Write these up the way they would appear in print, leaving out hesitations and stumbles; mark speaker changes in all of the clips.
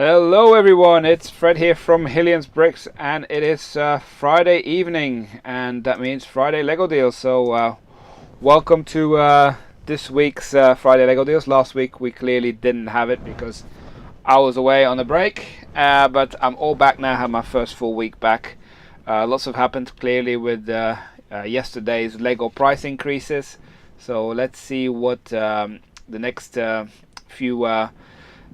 Speaker 1: Hello everyone, it's Fred here from Hillians Bricks, and it is Friday evening, and that means Friday Lego deals. So welcome to this week's Friday Lego deals. Last week we clearly didn't have it because I was away on a break, but I'm all back now. I have my first full week back. Lots have happened clearly with yesterday's Lego price increases. So let's see what the next few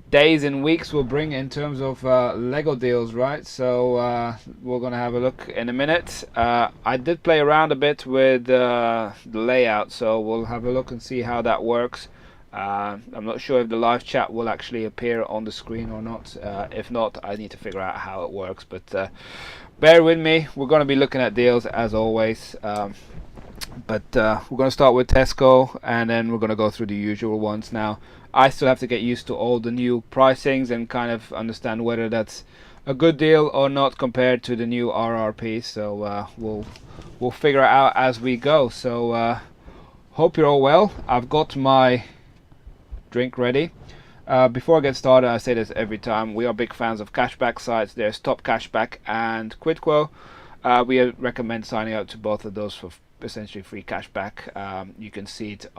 Speaker 1: days and weeks will bring in terms of Lego deals, right? So we're gonna have a look in a minute. I did play around a bit with the layout, so we'll have a look and see how that works. I'm not sure if the live chat will actually appear on the screen or not. If not, I need to figure out how it works, but bear with me. We're going to be looking at deals as always, but we're going to start with Tesco, and then we're going to go through the usual ones. Now I still have to get used to all the new pricings and kind of understand whether that's a good deal or not compared to the new RRP. So we'll figure it out as we go. So hope you're all well. I've got my drink ready. Before I get started, I say this every time, we are big fans of cashback sites. There's Top Cashback and Quidquo. We recommend signing up to both of those for essentially free cashback. You can see it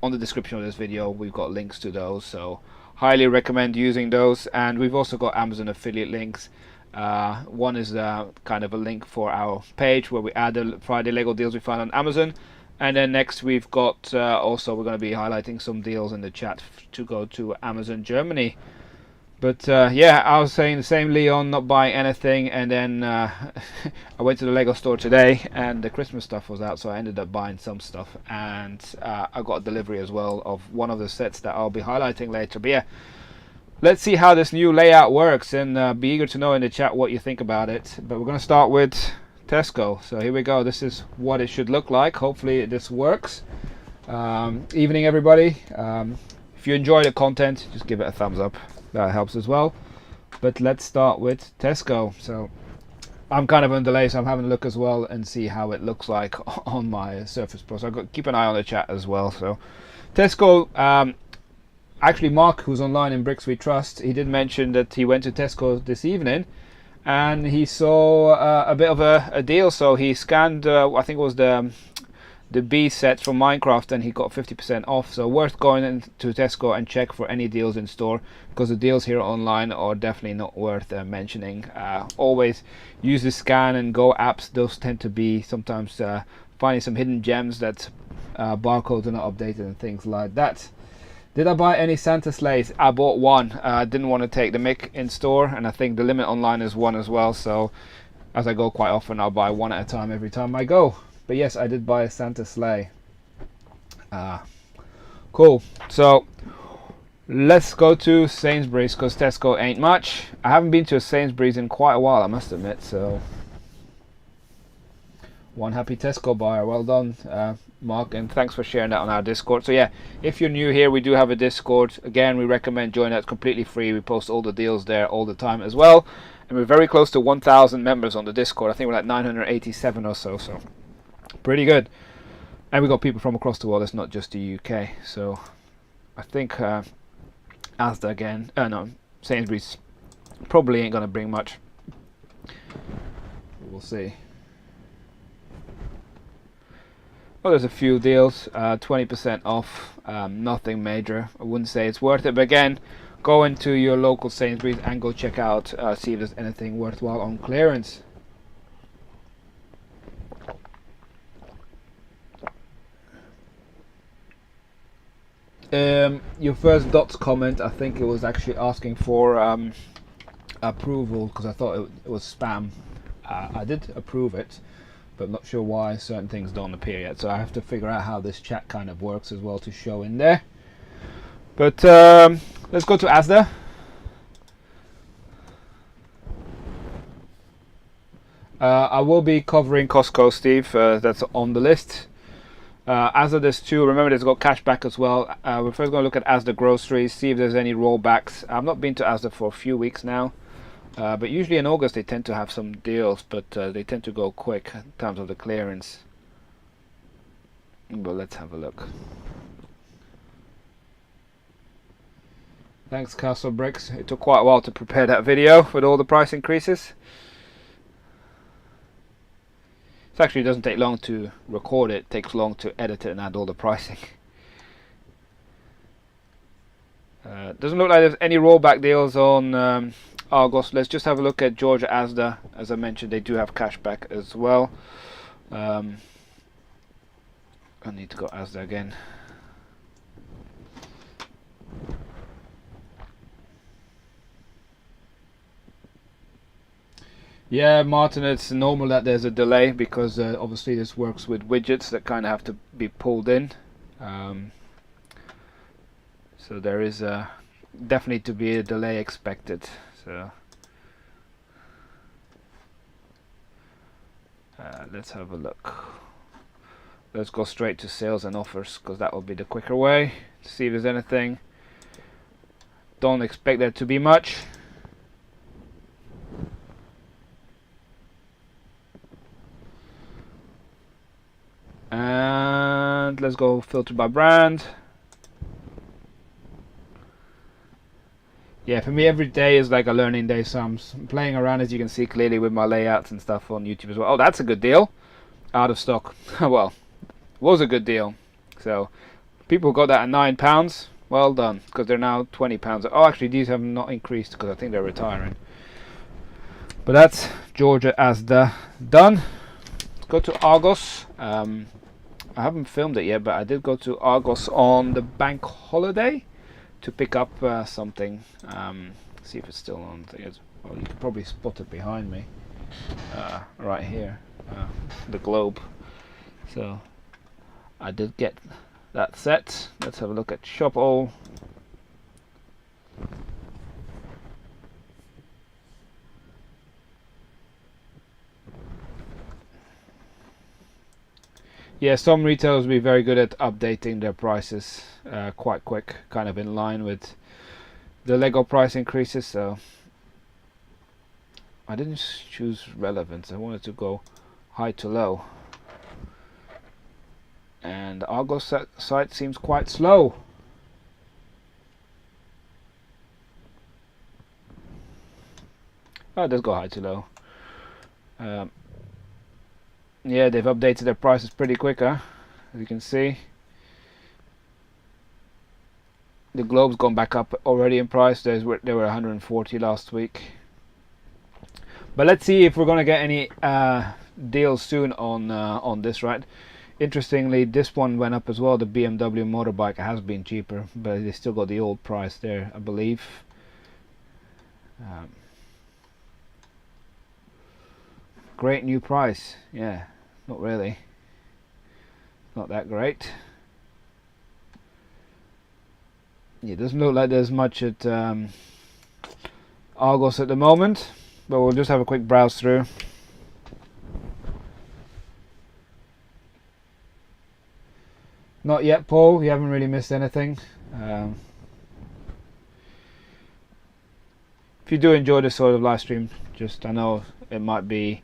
Speaker 1: on the description of this video. We've got links to those, so highly recommend using those. And we've also got Amazon affiliate links. One is kind of a link for our page where we add the Friday Lego deals we find on Amazon. And then next we've got also we're going to be highlighting some deals in the chat to go to Amazon Germany. But yeah, I was saying the same, Leon, not buying anything, and then I went to the Lego store today and the Christmas stuff was out, so I ended up buying some stuff, and I got a delivery as well of one of the sets that I'll be highlighting later. But yeah, let's see how this new layout works, and be eager to know in the chat what you think about it. But we're going to start with Tesco. So here we go. This is what it should look like. Hopefully this works. Evening everybody. If you enjoy the content, just give it a thumbs up. That helps as well. But let's start with Tesco. So I'm kind of on delay, so I'm having a look as well and see how it looks like on my Surface Pro. So I've got to keep an eye on the chat as well. So Tesco, actually Mark, who's online in Bricks We Trust, he did mention that he went to Tesco this evening and he saw a bit of a deal. So he scanned I think it was the B sets from Minecraft, and he got 50% off. So worth going into Tesco and check for any deals in store, because the deals here online are definitely not worth mentioning. Always use the Scan and Go apps. Those tend to be sometimes finding some hidden gems that barcodes are not updated and things like that. Did I buy any Santa sleighs? I bought one. I didn't want to take the mick in store, and I think the limit online is one as well. So as I go quite often, I'll buy one at a time every time I go. But yes, I did buy a Santa sleigh. Cool. So let's go to Sainsbury's, because Tesco ain't much. I haven't been to a Sainsbury's in quite a while, I must admit. So one happy Tesco buyer. Well done, Mark, and thanks for sharing that on our Discord. So yeah, if you're new here, we do have a Discord. Again, we recommend joining that. It's completely free. We post all the deals there all the time as well, and we're very close to 1,000 members on the Discord. I think we're like 987 or so. So pretty good. And we got people from across the world. It's not just the UK. So I think Asda again, no, Sainsbury's probably ain't gonna bring much. We'll see. Well, there's a few deals, 20% off, nothing major. I wouldn't say it's worth it, but again, go into your local Sainsbury's and go check out, see if there's anything worthwhile on clearance. Your first dots comment, I think it was actually asking for approval, because I thought it was spam. I did approve it, but I'm not sure why certain things don't appear yet. So I have to figure out how this chat kind of works as well to show in there. But let's go to Asda. I will be covering Costco, Steve. That's on the list. Asda, there's two. Remember, there's got cashback as well. We're first going to look at Asda groceries, see if there's any rollbacks. I've not been to Asda for a few weeks now, but usually in August they tend to have some deals, but they tend to go quick in terms of the clearance. But let's have a look. Thanks, Castle Bricks. It took quite a while to prepare that video with all the price increases. It actually doesn't take long to record it. It takes long to edit it and add all the pricing. Doesn't look like there's any rollback deals on Argos. Let's just have a look at Georgia Asda. As I mentioned, they do have cashback as well. I need to go Asda again. Yeah, Martin, it's normal that there's a delay because obviously this works with widgets that kind of have to be pulled in. So there is definitely to be a delay expected. So let's have a look. Let's go straight to sales and offers because that will be the quicker way to see if there's anything. Don't expect there to be much. And let's go filter by brand. Yeah, for me every day is like a learning day, so I'm playing around, as you can see clearly, with my layouts and stuff on YouTube as well. Oh, that's a good deal. Out of stock. Well, was a good deal. So people got that at £9. Well done, because they're now £20. Oh, actually these have not increased because I think they're retiring. But that's Georgia Asda done. Let's go to Argos. I haven't filmed it yet, but I did go to Argos on the bank holiday to pick up something. See if it's still on. Well, you can probably spot it behind me, right here, the globe. So I did get that set. Let's have a look at Shop All. Yeah, some retailers will be very good at updating their prices quite quick, kind of in line with the Lego price increases. So I didn't choose relevance. I wanted to go high to low. And the Argos site seems quite slow. Oh, it does go high to low. Yeah, they've updated their prices pretty quicker, as you can see. The globe's gone back up already in price. They were 140 last week. But let's see if we're going to get any deals soon on this, right? Interestingly, this one went up as well. The BMW motorbike has been cheaper, but they still got the old price there, I believe. Great new price. Yeah, not really. Not that great. Yeah, it doesn't look like there's much at Argos at the moment, but we'll just have a quick browse through. Not yet, Paul. You haven't really missed anything. If you do enjoy this sort of live stream, I know it might be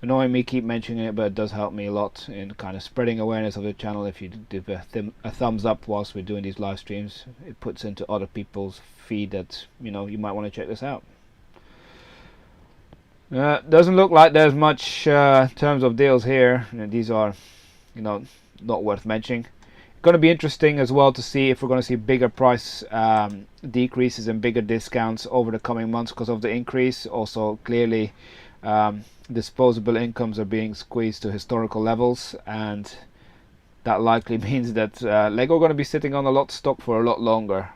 Speaker 1: annoying me keep mentioning it, but it does help me a lot in kind of spreading awareness of the channel. If you give a thumbs up whilst we're doing these live streams, it puts into other people's feed that you might want to check this out. Doesn't look like there's much terms of deals here. These are not worth mentioning. Going to be interesting as well to see if we're going to see bigger price decreases and bigger discounts over the coming months because of the increase. Also, clearly disposable incomes are being squeezed to historical levels, and that likely means that Lego are going to be sitting on a lot of stock for a lot longer.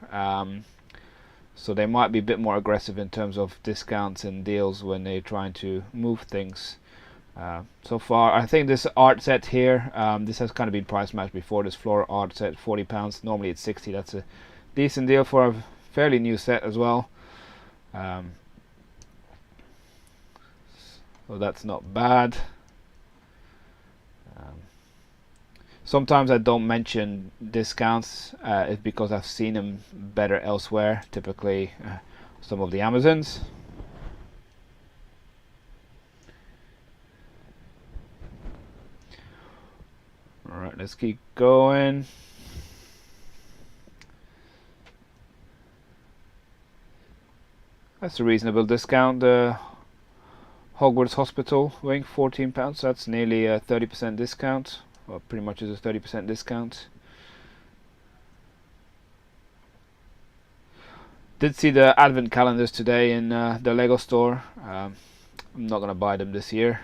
Speaker 1: So they might be a bit more aggressive in terms of discounts and deals when they're trying to move things. So far, I think this art set here, this has kind of been price matched before. This floor art set, £40. Normally it's 60. That's a decent deal for a fairly new set as well. So that's not bad. Sometimes I don't mention discounts. It's because I've seen them better elsewhere. Typically, some of the Amazons. Alright, let's keep going. That's a reasonable discount. The Hogwarts Hospital wing, £14. So that's nearly a 30% discount. Well, pretty much is a 30% discount. Did see the advent calendars today in the Lego store. I'm not gonna buy them this year.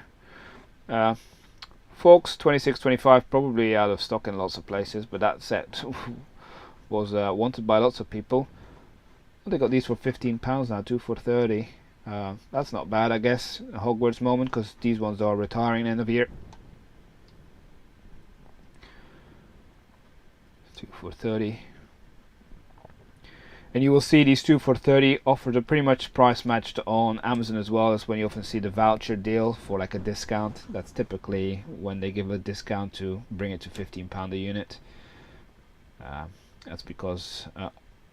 Speaker 1: Forks 26.25, probably out of stock in lots of places, but that set was wanted by lots of people. They got these for £15 now, 2 for 30. That's not bad, I guess. A Hogwarts moment, because these ones are retiring end of year. 2 for 30. And you will see these 2 for 30 offers are pretty much price matched on Amazon as well. As when you often see the voucher deal for like a discount. That's typically when they give a discount to bring it to £15 a unit. That's because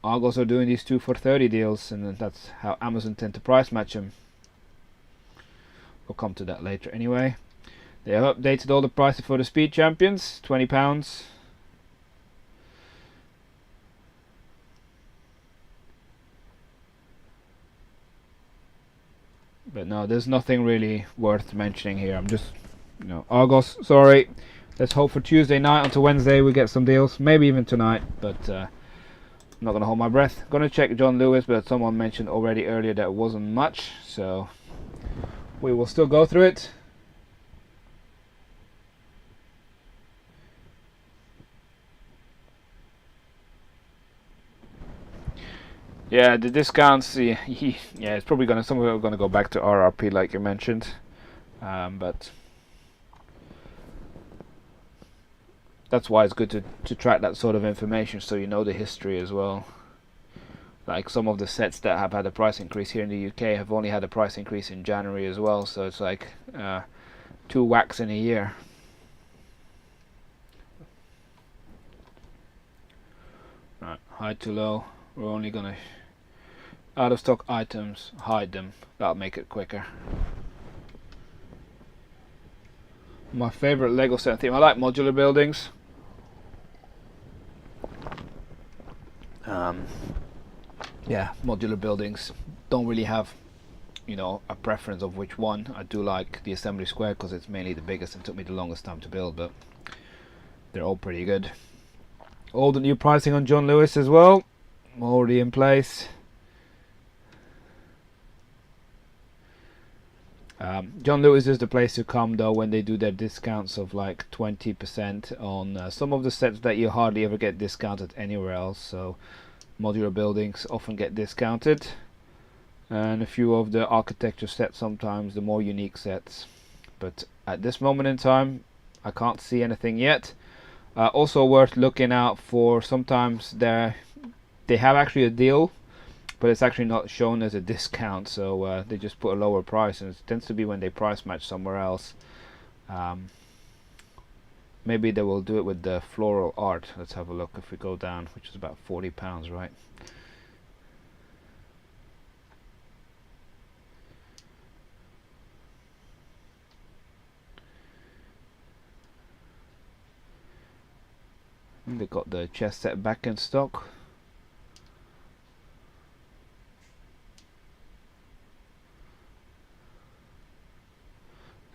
Speaker 1: Argos are doing these 2 for 30 deals, and that's how Amazon tend to price match them. We'll come to that later anyway. They have updated all the prices for the Speed Champions, £20. But no, there's nothing really worth mentioning here. I'm just, Argos, sorry. Let's hope for Tuesday night onto Wednesday we get some deals. Maybe even tonight, but I'm not going to hold my breath. Going to check John Lewis, but someone mentioned already earlier that it wasn't much. So we will still go through it. Yeah, the discounts. Yeah, it's probably gonna. Some of it are gonna go back to RRP, like you mentioned, but that's why it's good to track that sort of information, so you know the history as well. Like some of the sets that have had a price increase here in the UK have only had a price increase in January as well, so it's like 2 whacks in a year. Right, high to low. We're only gonna out of stock items, hide them. That'll make it quicker. My favorite Lego set theme. I like modular buildings. Yeah, modular buildings. Don't really have, a preference of which one. I do like the assembly square because it's mainly the biggest and took me the longest time to build, but they're all pretty good. All the new pricing on John Lewis as well, already in place. John Lewis is the place to come though when they do their discounts of like 20% on some of the sets that you hardly ever get discounted anywhere else. So modular buildings often get discounted, and a few of the architecture sets, sometimes the more unique sets. But at this moment in time I can't see anything yet. Also worth looking out for, sometimes they have actually a deal, but it's actually not shown as a discount, so they just put a lower price, and it tends to be when they price match somewhere else. Maybe they will do it with the floral art. Let's have a look. If we go down, which is about £40, right? And they got the chess set back in stock.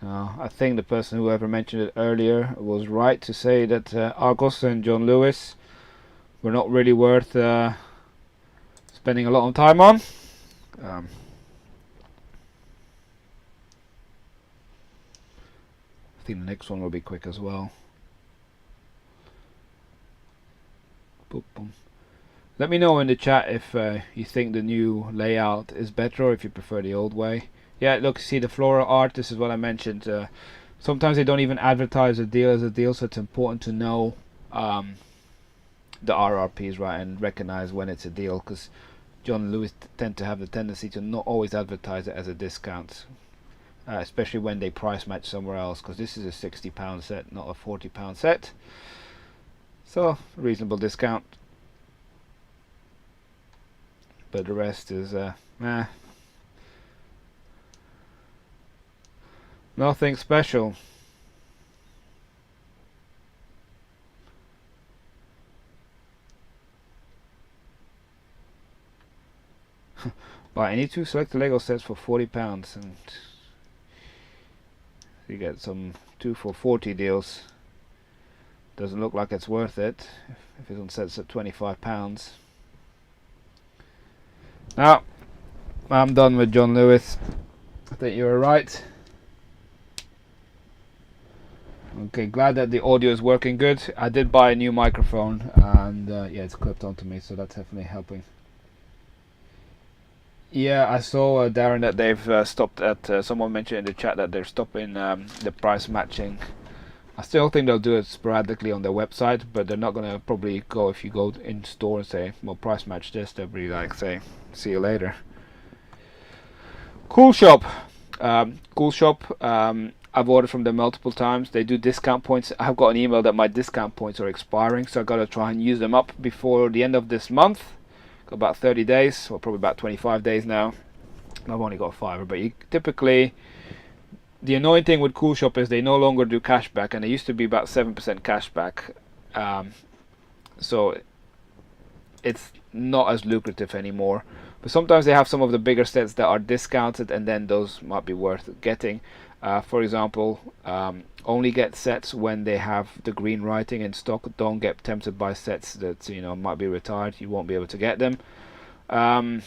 Speaker 1: I think the person whoever mentioned it earlier was right to say that Argos and John Lewis were not really worth spending a lot of time on. I think the next one will be quick as well. Boop, boom. Let me know in the chat if you think the new layout is better or if you prefer the old way. Yeah, look, see the floral art, this is what I mentioned. Sometimes they don't even advertise a deal as a deal, so it's important to know the RRPs, right, and recognize when it's a deal, because John Lewis tend to have the tendency to not always advertise it as a discount, especially when they price match somewhere else, because this is a £60 set, not a £40 set. So, reasonable discount. But the rest is, nothing special. Buy any 2 selected Lego sets for £40, and you get some 2 for 40 deals. Doesn't look like it's worth it if it's on sets at £25. Now, I'm done with John Lewis. I think you were right. Okay, glad that the audio is working good. I did buy a new microphone, and yeah, it's clipped onto me, so that's definitely helping. Yeah, I saw, Darren, that they've stopped at, someone mentioned in the chat that they're stopping the price matching. I still think they'll do it sporadically on their website, but they're not going to probably go, if you go in store and say, well, price match this, they'll be like, say, see you later. Cool Shop. I've ordered from them multiple times. They do discount points. I've got an email that my discount points are expiring, so I've got to try and use them up before the end of this month. Got about 30 days, or probably about 25 days now. I've only got a fiver, but you typically, the annoying thing with Cool Shop is they no longer do cashback, and they used to be about 7% cashback. So it's not as lucrative anymore. But sometimes they have some of the bigger sets that are discounted, and then those might be worth getting. For example, only get sets when they have the green writing in stock. Don't get tempted by sets that might be retired. You won't be able to get them. But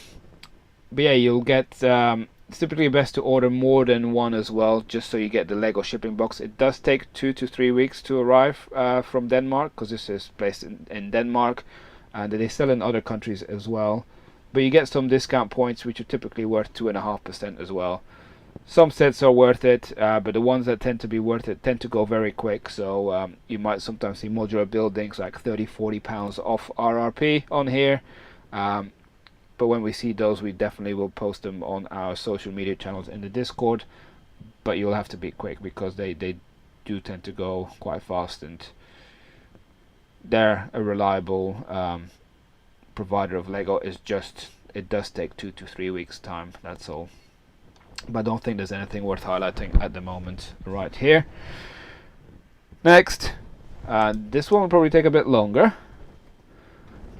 Speaker 1: yeah, you'll get. It's typically best to order more than one as well, just so you get the Lego shipping box. It does take 2 to 3 weeks to arrive from Denmark, because this is placed in Denmark, and they sell in other countries as well. But you get some discount points, which are typically worth 2.5% as well. Some sets are worth it, but the ones that tend to be worth it tend to go very quick. So you might sometimes see modular buildings like £30-40 off RRP on here. But when we see those, we definitely will post them on our social media channels in the Discord. But you'll have to be quick, because they do tend to go quite fast, and they're a reliable provider of Lego. Is just, it does take 2 to 3 weeks time, that's all. But I don't think there's anything worth highlighting at the moment right here. Next, this one will probably take a bit longer.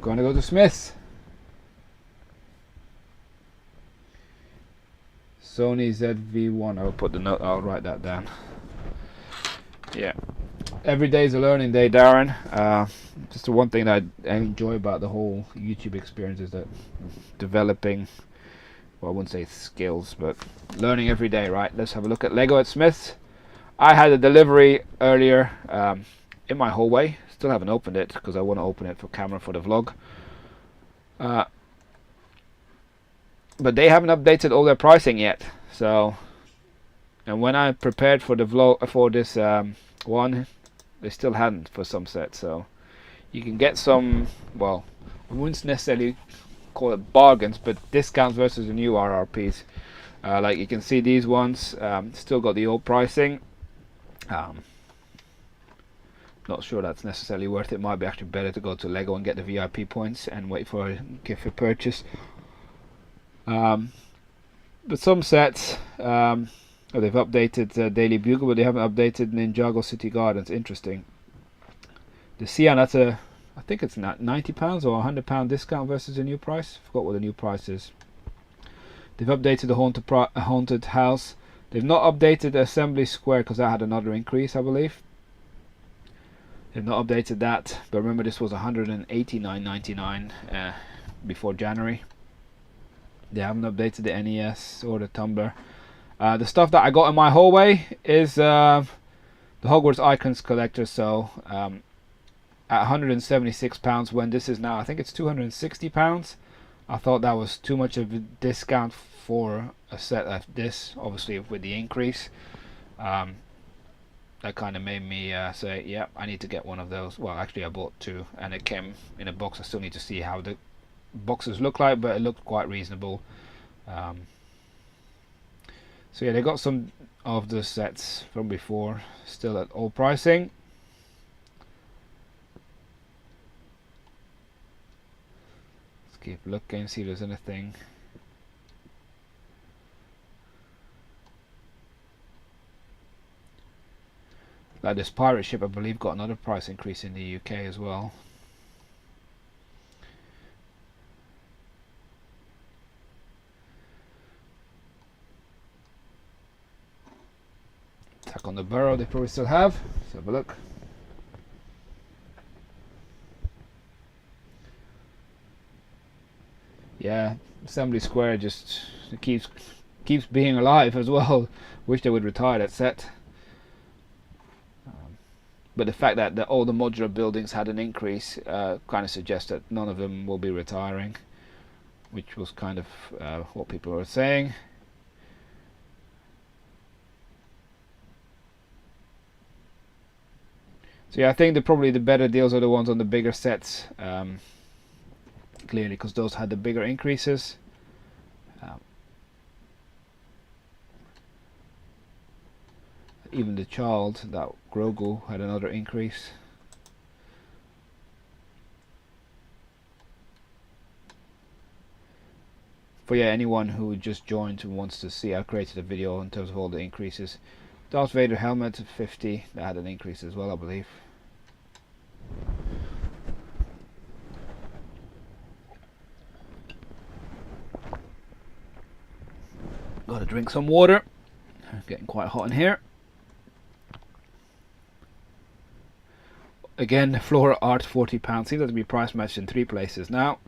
Speaker 1: Going to go to Smyth. Sony ZV-1. I'll put the note. I'll write that down. Yeah. Every day is a learning day, Darren. Just the one thing that I enjoy about the whole YouTube experience is that developing, well, I wouldn't say skills, but learning every day, right? Let's have a look at Lego at Smyth. I had a delivery earlier in my hallway. Still haven't opened it, because I want to open it for camera for the vlog. But they haven't updated all their pricing yet. So, and when I prepared for the vlog for this one, they still hadn't for some sets. So you can get some, well, I wouldn't necessarily call it bargains, but discounts versus the new RRPs. Like you can see, these ones still got the old pricing. Not sure that's necessarily worth it. Might be actually better to go to Lego and get the VIP points and wait for a gift for purchase. But some sets, they've updated Daily Bugle, but they haven't updated Ninjago City Gardens. Interesting. The Sian, that's I think it's not £90 or £100 discount versus the new price. Forgot what the new price is. They've updated the haunted house. They've not updated the Assembly Square, because that had another increase, I believe. They've not updated that, but remember, this was $189.99 before January. They haven't updated the NES or the Tumblr. The stuff that I got in my hallway is the Hogwarts Icons Collector. So at £176, when this is now, I think it's £260. I thought that was too much of a discount for a set like this. Obviously, with the increase, that kind of made me say, yeah, I need to get one of those. Well, actually, I bought two, and it came in a box. I still need to see how the boxes look like, but it looked quite reasonable. So yeah, they got some of the sets from before still at old pricing. Let's keep looking, see if there's anything. Like this pirate ship, I believe, got another price increase in the UK as well. Attack on the Burrow, they probably still have. Let's have a look. Yeah, Assembly Square just keeps being alive as well. Wish they would retire that set. But the fact that all the modular buildings had an increase kind of suggests that none of them will be retiring, which was kind of what people were saying. So yeah, I think probably the better deals are the ones on the bigger sets, clearly, because those had the bigger increases. Even the child, that Grogu, had another increase. For yeah, anyone who just joined and wants to see, I created a video in terms of all the increases. Darth Vader helmet 50, that had an increase as well, I believe. Gotta drink some water. Getting quite hot in here. Again, Flora Art £40. Seems to be price matched in 3 places now.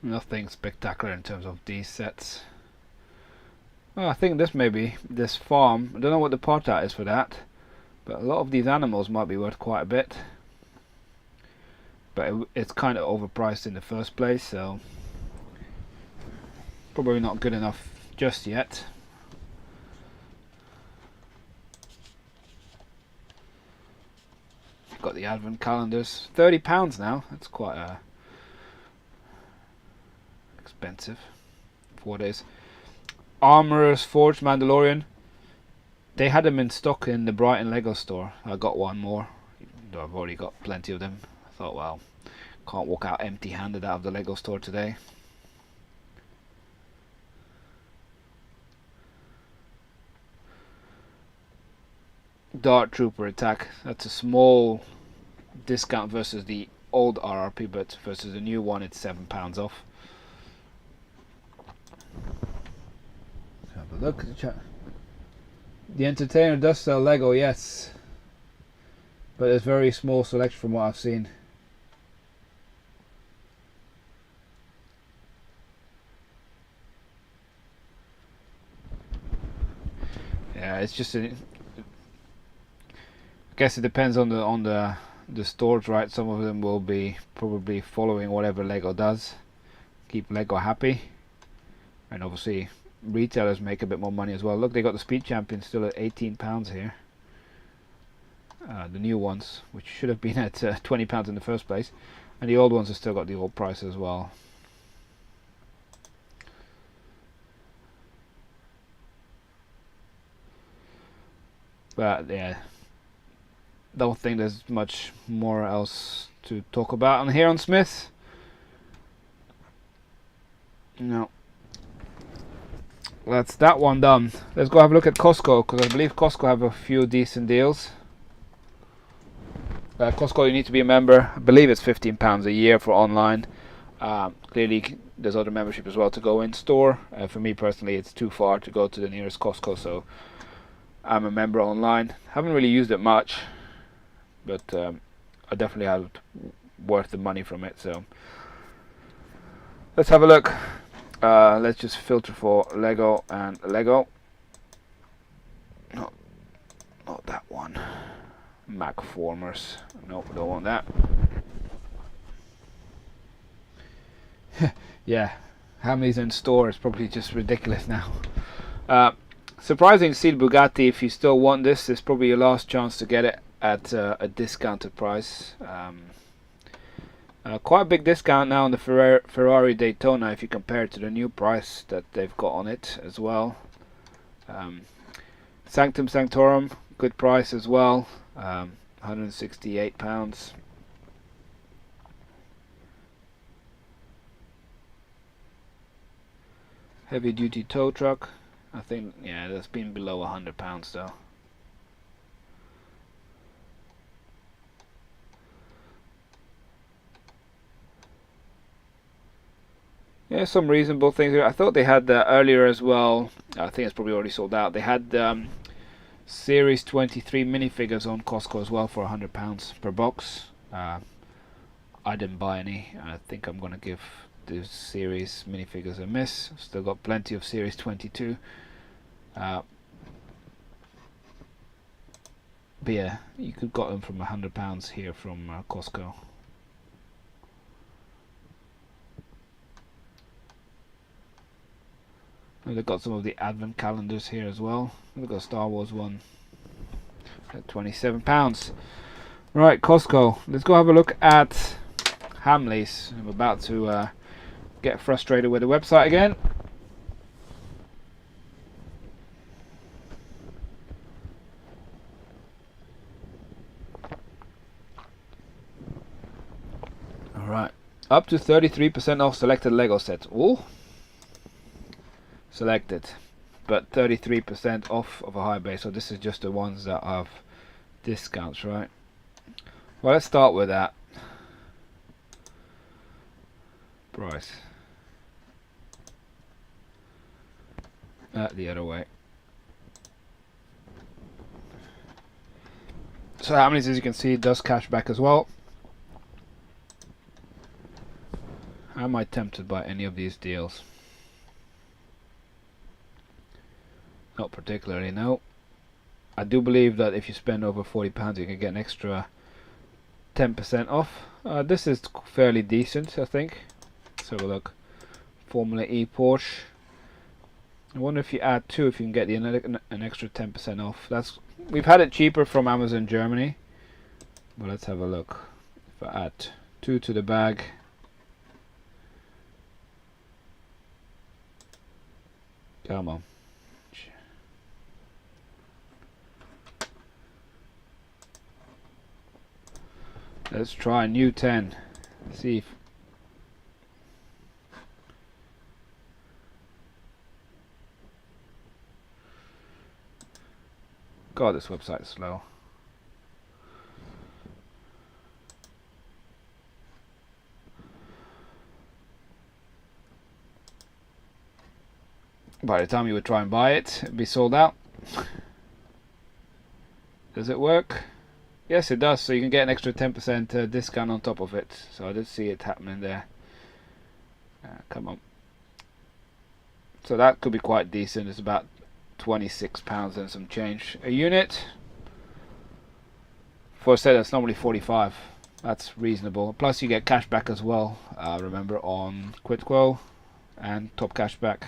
Speaker 1: Nothing spectacular in terms of these sets. Well, I think this farm, I don't know what the pot out is for that, but a lot of these animals might be worth quite a bit. But it's kind of overpriced in the first place, so probably not good enough just yet. Got the advent calendars, £30 now. That's quite expensive. 4 days. Armorer's Forge Mandalorian. They had them in stock in the Brighton Lego store. I got one more, though I've already got plenty of them. I thought, well, can't walk out empty-handed out of the Lego store today. Dart Trooper Attack. That's a small discount versus the old RRP, but versus the new one, it's £7 off. Have a look at the chat. The Entertainer does sell Lego, yes, but there's very small selection from what I've seen. Yeah, it's just I guess it depends on the stores, right? Some of them will be probably following whatever Lego does, keep Lego happy, and obviously retailers make a bit more money as well. Look, they got the Speed Champion still at £18 here. The new ones, which should have been at £20 in the first place, and the old ones have still got the old price as well. But yeah, don't think there's much more else to talk about on here on Smyth. No. That's that one done. Let's go have a look at Costco, because I believe Costco have a few decent deals. Costco, you need to be a member. I believe it's £15 a year for online. Clearly there's other membership as well to go in store. For me personally, it's too far to go to the nearest Costco, so I'm a member online. Haven't really used it much, but I definitely have worth the money from it. So let's have a look. Let's just filter for Lego and Lego. Not that one. Mac Formers. Nope, don't want that. Yeah, Hamleys in store is probably just ridiculous now. Surprising to see the Bugatti. If you still want this, it's probably your last chance to get it at a discounted price. Quite a big discount now on the Ferrari Daytona if you compare it to the new price that they've got on it as well. Sanctum Sanctorum, good price as well, £168. Heavy duty tow truck, I think, yeah, that's been below £100 though. Yeah, some reasonable things here. I thought they had earlier as well. I think it's probably already sold out. They had Series 23 minifigures on Costco as well for £100 per box. I didn't buy any. I think I'm going to give the Series minifigures a miss. Still got plenty of Series 22. But yeah, you could got them from £100 here from Costco. And they've got some of the advent calendars here as well. They've got a Star Wars one at £27. Right, Costco. Let's go have a look at Hamleys. I'm about to get frustrated with the website again. Alright, up to 33% off selected Lego sets. Oh, selected, but 33% off of a high base. So this is just the ones that have discounts, right? Well, let's start with that price. The other way. So Hamleys, as you can see, does cash back as well. Am I tempted by any of these deals? Not particularly, no. I do believe that if you spend over £40 you can get an extra 10% off. This is fairly decent, I think. Let's have a look. Formula E Porsche. I wonder if you add 2 if you can get an extra 10% off. We've had it cheaper from Amazon Germany. But let's have a look. If I add 2 to the bag. Come on. Let's try a new 10. See if God, this website is slow. By the time you would try and buy it, it'd be sold out. Does it work? Yes, it does. So you can get an extra 10% discount on top of it. So I did see it happening there. Come on. So that could be quite decent. It's about £26 and some change a unit. For a set that's normally 45. That's reasonable. Plus you get cash back as well. Remember, on Quidquo and top cash back.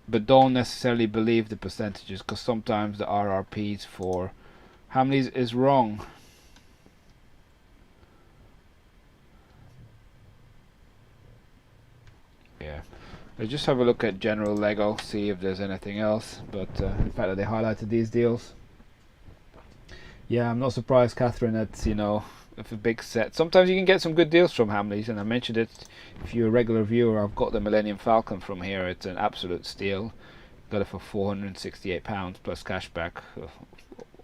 Speaker 1: But don't necessarily believe the percentages, because sometimes the RRPs for Hamleys is wrong. Yeah, let's just have a look at general Lego, see if there's anything else. But the fact that they highlighted these deals, yeah, I'm not surprised, Catherine, that, you know, if a big set. Sometimes you can get some good deals from Hamleys, and I mentioned it. If you're a regular viewer, I've got the Millennium Falcon from here. It's an absolute steal. Got it for £468 plus cashback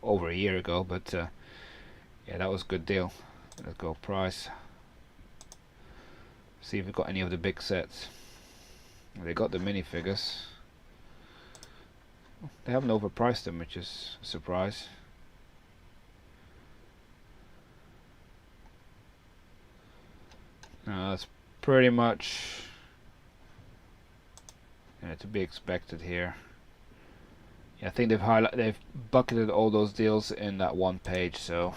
Speaker 1: over a year ago. But yeah, that was a good deal. Let's go price. See if we've got any of the big sets. They got the minifigures. They haven't overpriced them, which is a surprise. That's pretty much to be expected here. Yeah, I think they've bucketed all those deals in that one page. So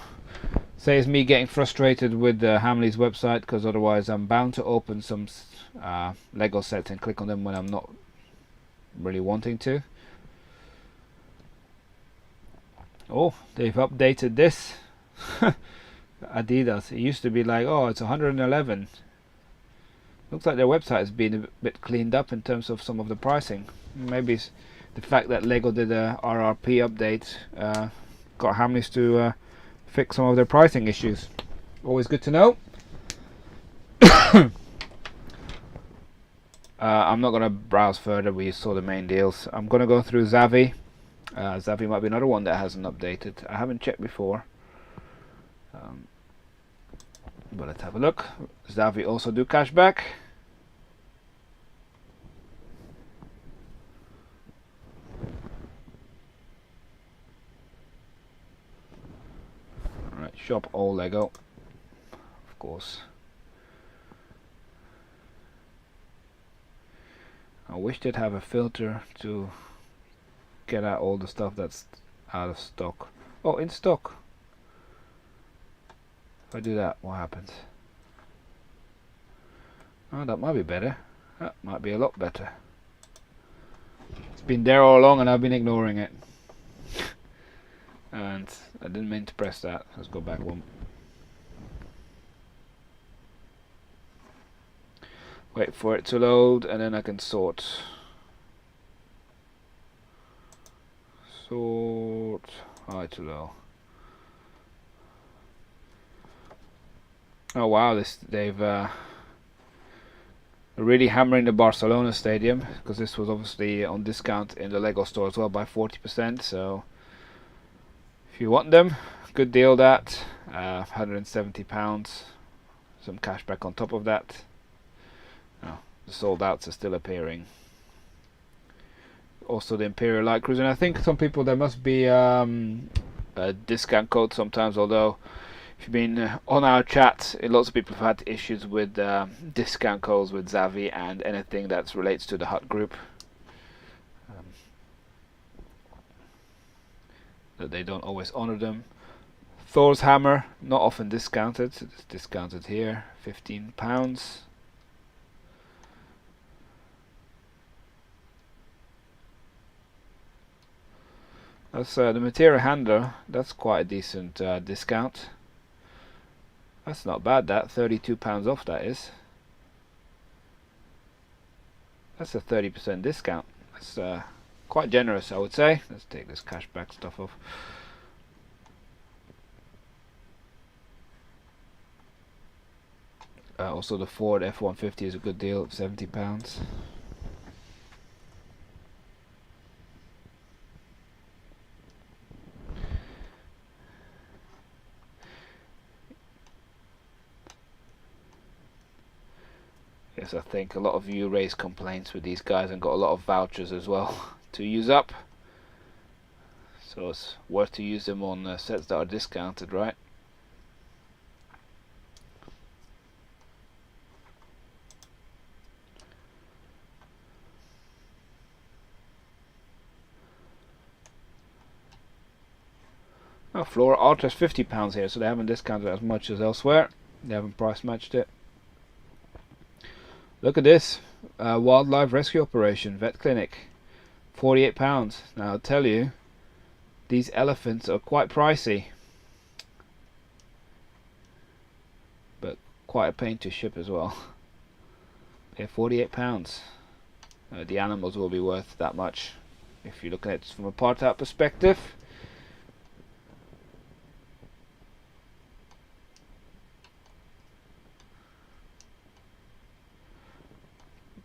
Speaker 1: saves me getting frustrated with the Hamleys website, because otherwise I'm bound to open some Lego sets and click on them when I'm not really wanting to. Oh, they've updated this. Adidas. It used to be like, oh, it's 111. Looks like their website has been a bit cleaned up in terms of some of the pricing. Maybe it's the fact that Lego did a RRP update got Hamleys to fix some of their pricing issues. Always good to know. I'm not going to browse further. We saw the main deals. I'm going to go through Zavvi. Zavvi might be another one that hasn't updated. I haven't checked before. But let's have a look. Zavvi also do cashback. Alright, shop all Lego, of course. I wish they'd have a filter to get out all the stuff that's out of stock. Oh, in stock. If I do that, what happens? Oh, that might be better. That might be a lot better. It's been there all along and I've been ignoring it. And I didn't mean to press that. Let's go back one. Wait for it to load and then I can sort. Sort high to low. Oh wow, they've really hammering the Barcelona stadium, because this was obviously on discount in the Lego store as well by 40%. So if you want them, good deal. That £170, some cash back on top of that. Oh, the sold outs are still appearing. Also the Imperial Light Cruiser, and I think some people, there must be a discount code sometimes, although if you've been on our chat, lots of people have had issues with discount codes with Zavvi and anything that relates to the Hut group, that they don't always honor them. Thor's hammer, not often discounted. It's discounted here, £15. That's the material handler. That's quite a decent discount. That's not bad. That £32 off. That is. That's a 30% discount. That's quite generous, I would say. Let's take this cashback stuff off. Also, the Ford F-150 is a good deal at £70. Yes, I think a lot of you raised complaints with these guys and got a lot of vouchers as well to use up. So it's worth to use them on sets that are discounted, right? Oh, Flora Ultra's £50 here, so they haven't discounted as much as elsewhere. They haven't price matched it. Look at this, wildlife rescue operation, vet clinic, £48. Now I'll tell you, these elephants are quite pricey, but quite a pain to ship as well. They're £48. The animals will be worth that much if you look at it from a part out perspective.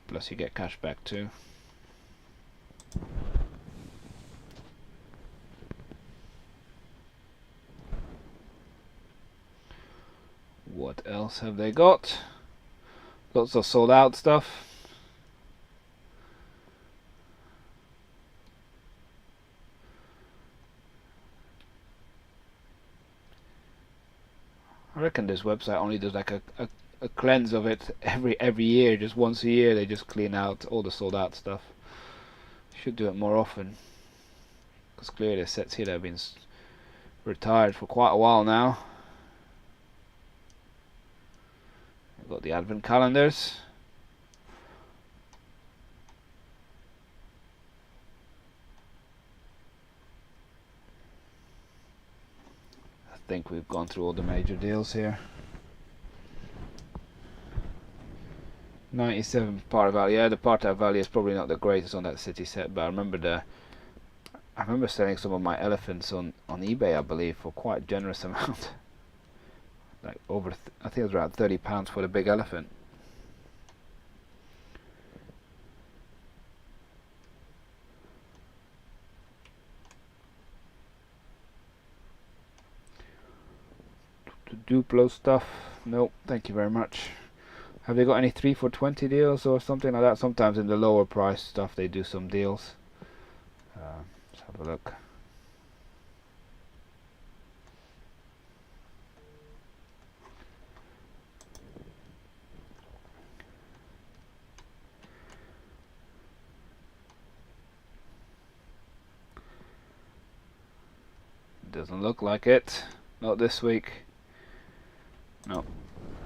Speaker 1: Plus you get cash back too. What else have they got? Lots of sold out stuff. I reckon this website only does like a cleanse of it every year. Just once a year they just clean out all the sold out stuff. Should do it more often, because clearly there's sets here that have been retired for quite a while now. We've got the advent calendars. I think we've gone through all the major deals here. 97 part value. Yeah, the part out value is probably not the greatest on that city set, but I remember selling some of my elephants on eBay, I believe, for quite a generous amount. Like over, I think it was around £30 for the big elephant. The Duplo stuff, Nope, thank you very much. Have they got any 3 for 20 deals or something like that? Sometimes in the lower price stuff they do some deals. Let's have a look. Doesn't look like it. Not this week. No.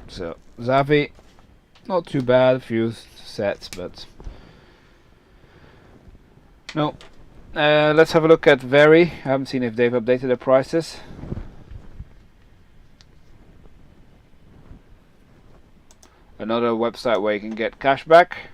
Speaker 1: So Zavvi, not too bad. A few sets, but no. Let's have a look at Very. I haven't seen if they've updated their prices. Another website where you can get cash back.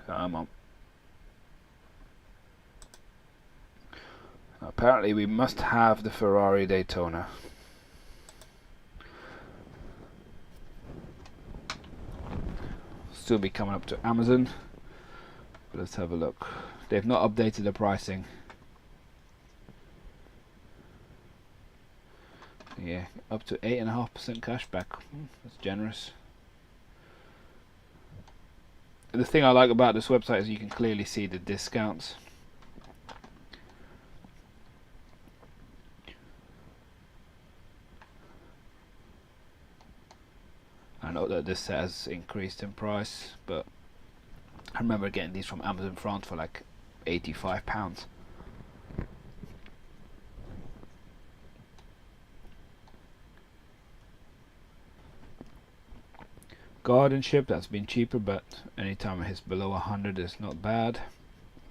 Speaker 1: Come on. Apparently we must have the Ferrari Daytona. Still be coming up to Amazon. But let's have a look. They've not updated the pricing. Yeah, up to 8.5% cashback. That's generous. The thing I like about this website is you can clearly see the discounts. I know that this set has increased in price, but I remember getting these from Amazon France for like £85. Guardianship, that's been cheaper, but anytime it hits below 100 is not bad.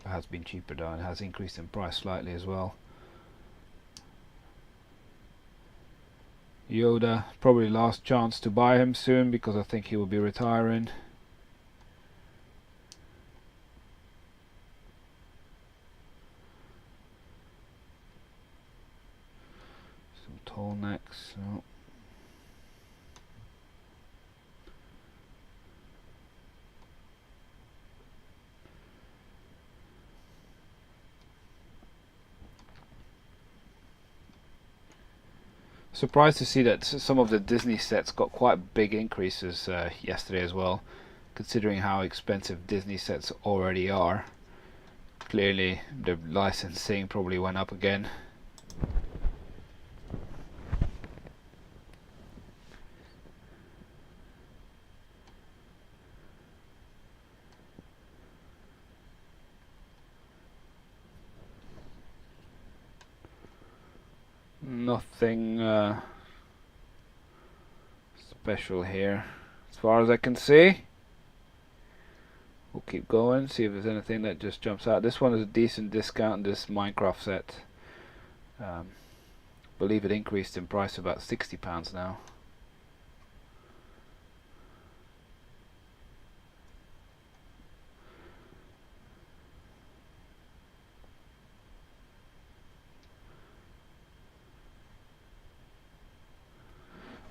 Speaker 1: It has been cheaper though, and has increased in price slightly as well. Yoda, probably last chance to buy him soon because I think he will be retiring. Some tall necks. No. Surprised to see that some of the Disney sets got quite big increases yesterday as well, considering how expensive Disney sets already are. Clearly the licensing probably went up again. Nothing special here as far as I can see. We'll keep going, see if there's anything that just jumps out. This one is a decent discount, this Minecraft set. Believe it increased in price to about £60 now.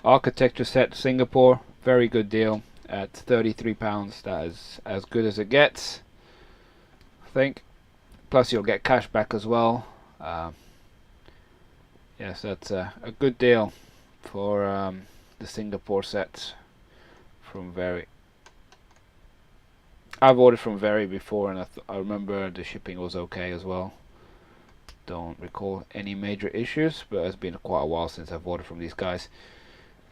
Speaker 1: Architecture set Singapore, very good deal at £33. That is as good as it gets, I think. Plus you'll get cash back as well. Yes, that's a good deal for the Singapore set from Very. I've ordered from Very before, and I remember the shipping was okay as well. Don't recall any major issues, but it's been quite a while since I've ordered from these guys.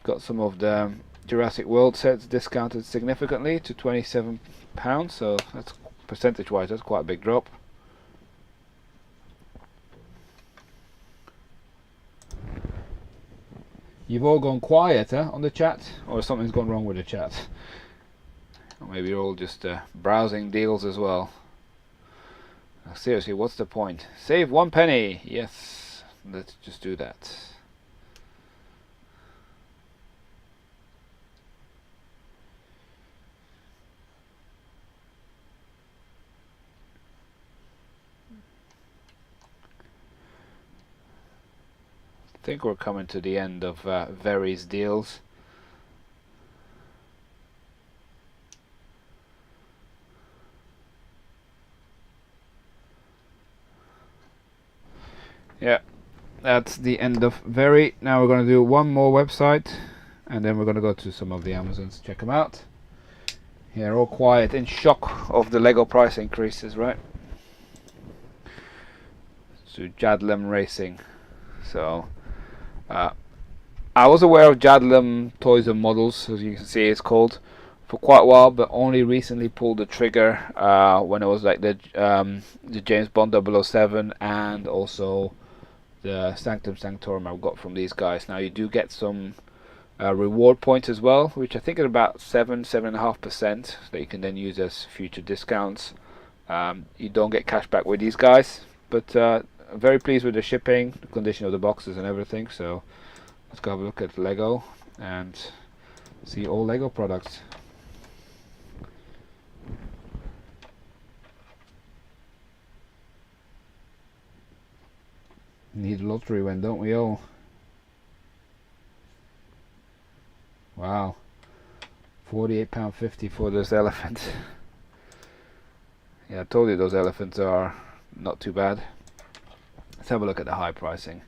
Speaker 1: Got some of the Jurassic World sets discounted significantly to £27, so that's percentage wise that's quite a big drop. You've all gone quiet, huh, on the chat, or something's gone wrong with the chat. Or maybe you're all just browsing deals as well. Now, seriously, what's the point? Save 1 penny. Yes, let's just do that. think we're coming to the end of Very's deals. Yeah, that's the end of Very. Now we're going to do one more website, and then we're going to go to some of the Amazons, check them out. Yeah, all quiet, in shock of the Lego price increases, right? So Jadlam Racing. So I was aware of Jadlam Toys and Models, as you can see it's called, for quite a while, but only recently pulled the trigger when it was like the James Bond 007 and also the Sanctum Sanctorum I've got from these guys. Now you do get some reward points as well, which I think are about 7.5% that you can then use as future discounts. You don't get cash back with these guys, but I'm very pleased with the shipping, the condition of the boxes and everything. So let's go have a look at Lego and see all Lego products. Need a lottery win, don't we all? Wow, £48.50 for this elephant. Yeah, I told you those elephants are not too bad. Let's have a look at the high pricing.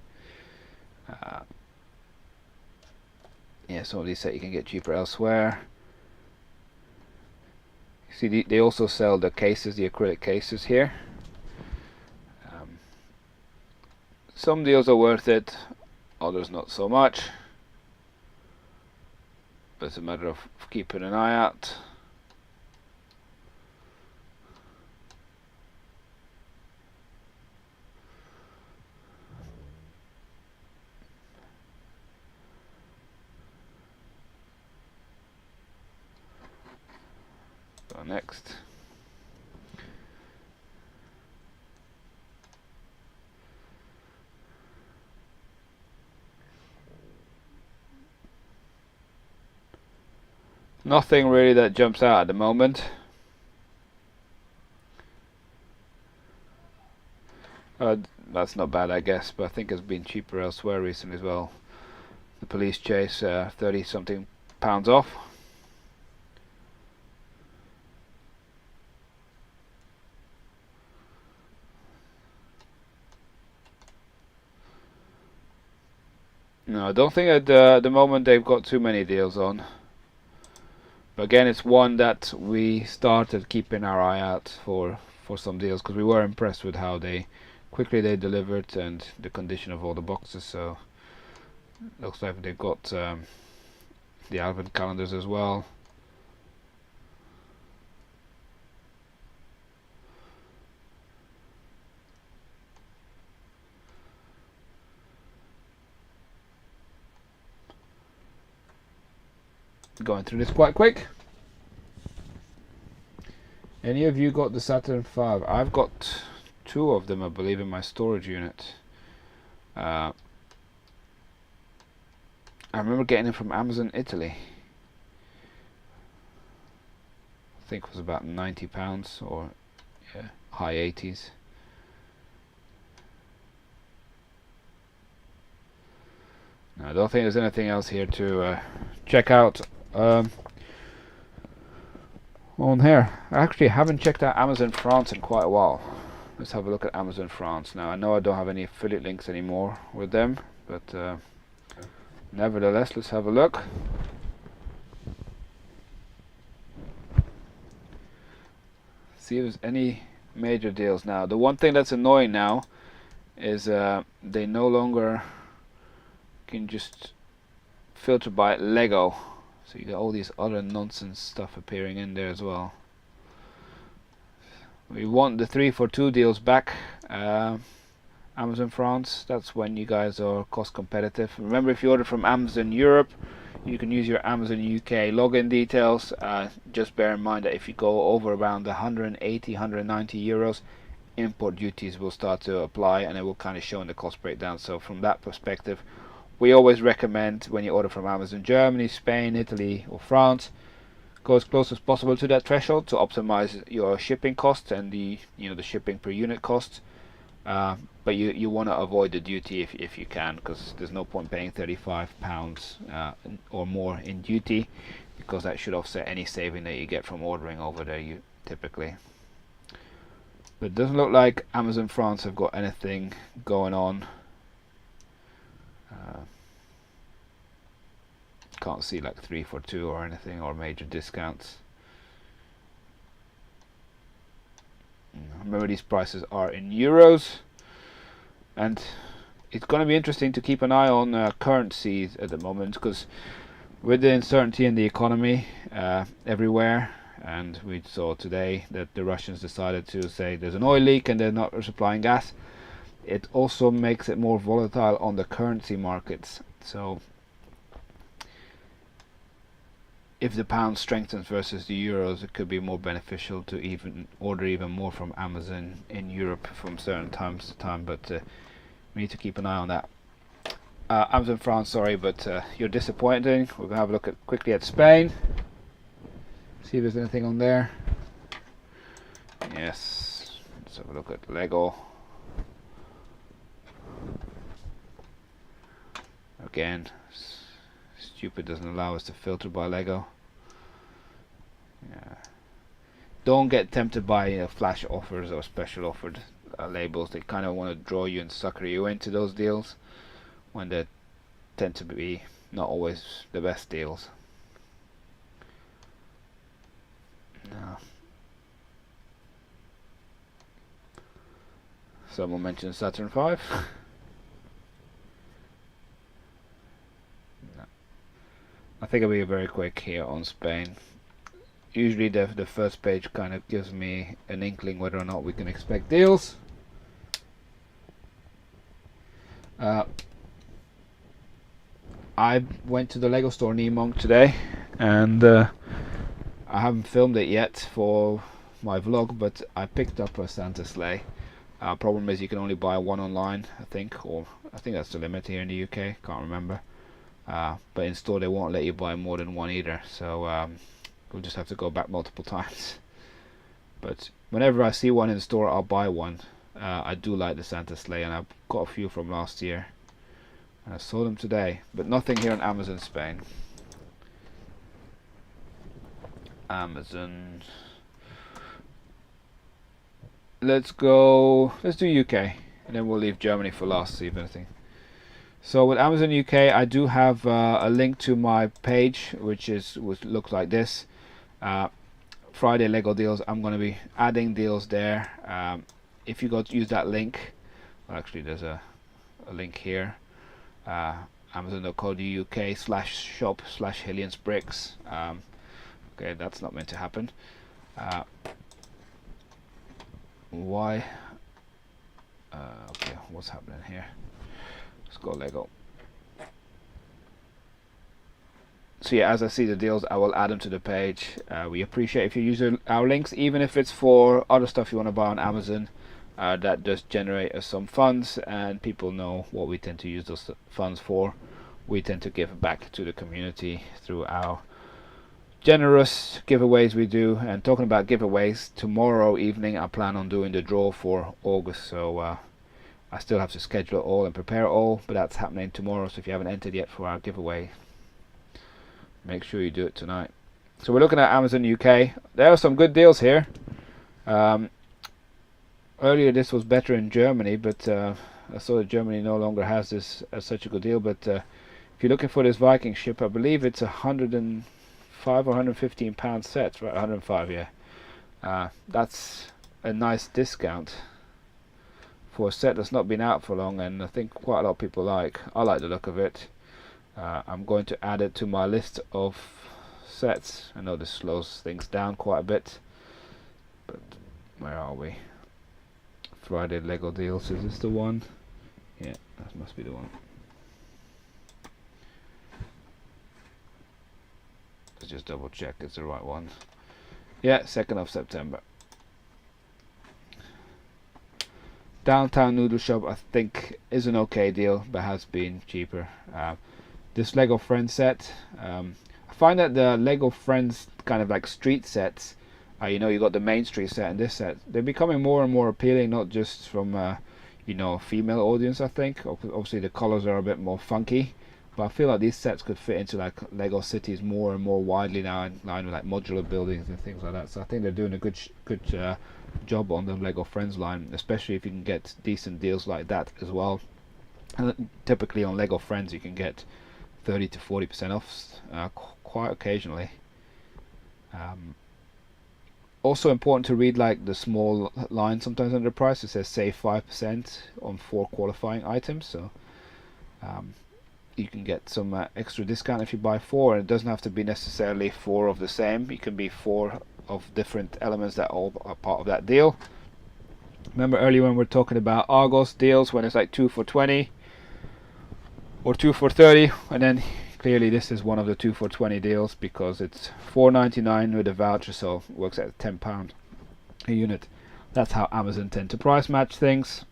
Speaker 1: Yeah, some of these that you can get cheaper elsewhere. You see, they also sell the cases, the acrylic cases here. Some deals are worth it, others not so much. But it's a matter of keeping an eye out. Go next. Nothing really that jumps out at the moment. That's not bad, I guess, but I think it's been cheaper elsewhere recently as well. The Police Chase, 30 something pounds off. No, I don't think at the moment they've got too many deals on. But again, it's one that we started keeping our eye out for some deals, because we were impressed with how quickly they delivered and the condition of all the boxes. So looks like they've got the advent calendars as well. Going through this quite quick. Any of you got the Saturn V? I've got 2 of them, I believe, in my storage unit. I remember getting them from Amazon Italy. I think it was about £90 or yeah, high 80s. No, I don't think there's anything else here to check out on here. I actually haven't checked out Amazon France in quite a while. Let's have a look at Amazon France. Now I know I don't have any affiliate links anymore with them, but nevertheless, let's have a look. See if there's any major deals now. The one thing that's annoying now is they no longer can just filter by Lego, so you got all these other nonsense stuff appearing in there as well. We want the 3 for 2 deals back. Amazon France, that's when you guys are cost competitive. Remember, if you order from Amazon Europe, you can use your Amazon UK login details. Just bear in mind that if you go over around the 180, 190 euros, import duties will start to apply, and it will kind of show in the cost breakdown. So from that perspective, we always recommend, when you order from Amazon Germany, Spain, Italy or France, go as close as possible to that threshold to optimize your shipping costs and the shipping per unit cost. But you want to avoid the duty if you can, because there's no point paying £35 or more in duty, because that should offset any saving that you get from ordering over there typically. But it doesn't look like Amazon France have got anything going on. Can't see like 3 for 2 or anything, or major discounts. Remember, these prices are in euros, and it's going to be interesting to keep an eye on currencies at the moment, because with the uncertainty in the economy everywhere, and we saw today that the Russians decided to say there's an oil leak and they're not supplying gas, it also makes it more volatile on the currency markets. So if the pound strengthens versus the euros, it could be more beneficial to even order even more from Amazon in Europe from certain times to time, but we need to keep an eye on that. Amazon France, sorry, but you're disappointing. We're going to have a look quickly at Spain, see if there's anything on there. Yes, let's have a look at Lego. Again, stupid doesn't allow us to filter by Lego. Yeah. Don't get tempted by flash offers or special offered labels. They kind of want to draw you and sucker you into those deals, when they tend to be not always the best deals. No. Someone mentioned Saturn 5. No. I think I'll be very quick here on Spain. Usually the first page kind of gives me an inkling whether or not we can expect deals. I went to the Lego store near Monk today, and I haven't filmed it yet for my vlog, but I picked up a Santa sleigh. Problem is you can only buy one online, I think, or I think that's the limit here in the UK, can't remember. But in store they won't let you buy more than one either, so we'll just have to go back multiple times. But whenever I see one in store, I'll buy one. I do like the Santa sleigh, and I've got a few from last year. I saw them today, but nothing here on Amazon Spain. Amazon. Let's do UK, and then we'll leave Germany for last, see if anything. So with Amazon UK, I do have a link to my page, which looks like this. Friday Lego deals. I'm going to be adding deals there. If you go to use that link, well, actually there's a link here. Amazon.co.uk/shop/Hillians Bricks. Okay, that's not meant to happen. Why? Okay, what's happening here? Let's go Lego. So yeah, as I see the deals, I will add them to the page. We appreciate if you use our links, even if it's for other stuff you want to buy on Amazon. That does generate us some funds, and people know what we tend to use those funds for. We tend to give back to the community through our generous giveaways we do. And talking about giveaways, tomorrow evening I plan on doing the draw for August, so I still have to schedule it all and prepare it all, but that's happening tomorrow. So if you haven't entered yet for our giveaway, make sure you do it tonight. So we're looking at Amazon UK. There are some good deals here. Earlier this was better in Germany, but I saw that Germany no longer has this as such a good deal. But if you're looking for this Viking ship, I believe it's £105 or £115 set, right? 105, yeah. That's a nice discount for a set that's not been out for long, and I think quite a lot of people I like the look of it. I'm going to add it to my list of sets. I know this slows things down quite a bit, but where are we? Friday Lego deals, is this the one? Yeah, that must be the one. Let's just double check it's the right one. Yeah, 2nd of September. Downtown Noodle Shop, I think, is an okay deal, but has been cheaper. This Lego Friends set, I find that the Lego Friends kind of like street sets, you know, you got the Main Street set and this set, they're becoming more and more appealing, not just from female audience, I think. Obviously the colors are a bit more funky, but I feel like these sets could fit into like Lego cities more and more widely now, in line with like modular buildings and things like that. So I think they're doing a good job on the Lego Friends line, especially if you can get decent deals like that as well. And typically on Lego Friends you can get 30 to 40% off quite occasionally. Also important to read like the small line sometimes under price. It says save 5% on 4 qualifying items, so you can get some extra discount if you buy 4. And it doesn't have to be necessarily 4 of the same. It can be 4 of different elements that all are part of that deal. Remember earlier when we were talking about Argos deals, when it's like 2 for 20 or 2 for 30, and then clearly this is one of the 2 for 20 deals because it's $4.99 with a voucher, so it works at £10 a unit. That's how Amazon tend to price match things.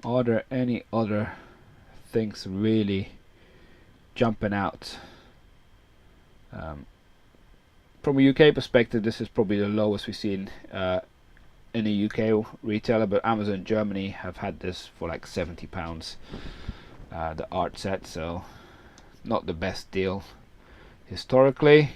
Speaker 1: Are there any other things really jumping out? From a UK perspective, this is probably the lowest we've seen in a UK retailer, but Amazon Germany have had this for like £70, the art set, so not the best deal historically.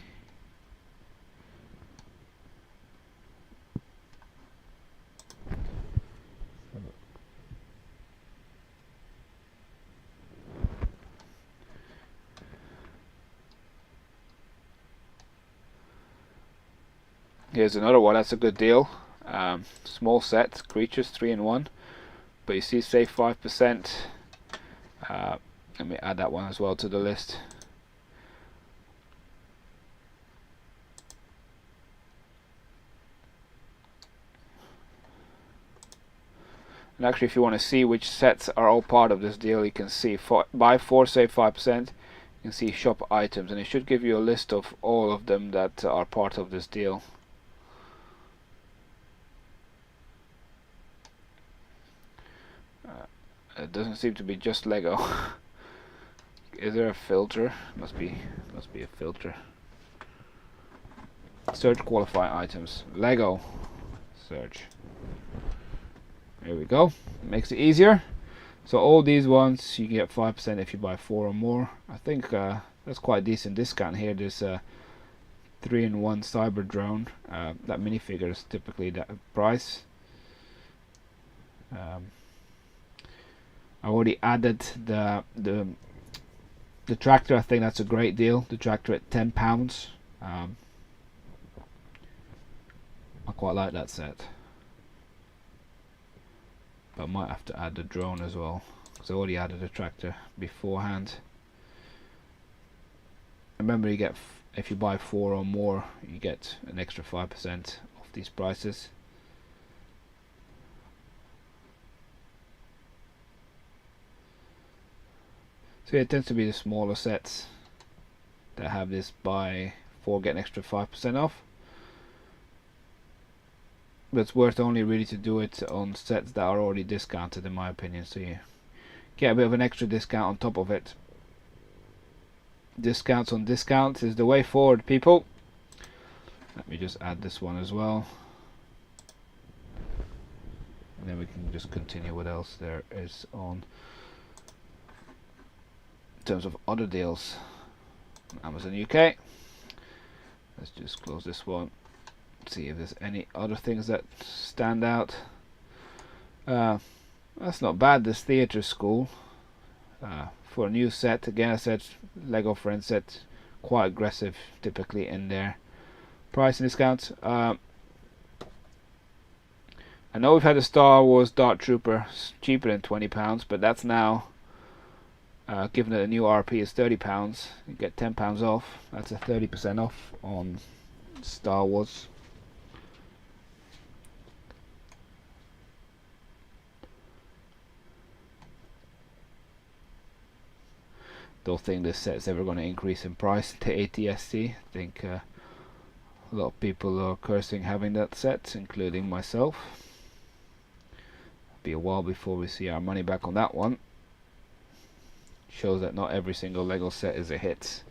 Speaker 1: Here's another one, that's a good deal. Small set, creatures 3-in-1, but you see save 5%. Let me add that one as well to the list. And actually, if you want to see which sets are all part of this deal, you can see buy 4 save 5%. You can see shop items, and it should give you a list of all of them that are part of this deal. It doesn't seem to be just Lego. Is there a filter? Must be a filter. Search qualify items. Lego. Search. There we go. Makes it easier. So all these ones you get 5% if you buy 4 or more. I think that's quite a decent discount here. There's a 3-in-1 cyber drone. That minifigure is typically that price. I already added the tractor. I think that's a great deal. The tractor at £10. I quite like that set, but I might have to add the drone as well because I already added the tractor beforehand. Remember, you get if you buy 4 or more, you get an extra 5% off these prices. So it tends to be the smaller sets that have this buy 4 get an extra 5% off. But it's worth only really to do it on sets that are already discounted, in my opinion, so you get a bit of an extra discount on top of it. Discounts on discounts is the way forward, people. Let me just add this one as well, and then we can just continue what else there is on in terms of other deals. Amazon UK. Let's just close this one. See if there's any other things that stand out. That's not bad. This theatre school for a new set. Again, I said Lego Friends set, quite aggressive typically in their pricing discounts. I know we've had a Star Wars Dark Trooper cheaper than £20, but that's now given that a new RP is £30, you get £10 off. That's a 30% off on Star Wars. Don't think this set's ever going to increase in price to ATSC. I think a lot of people are cursing having that set, including myself. It'll be a while before we see our money back on that one. Shows that not every single Lego set is a hit.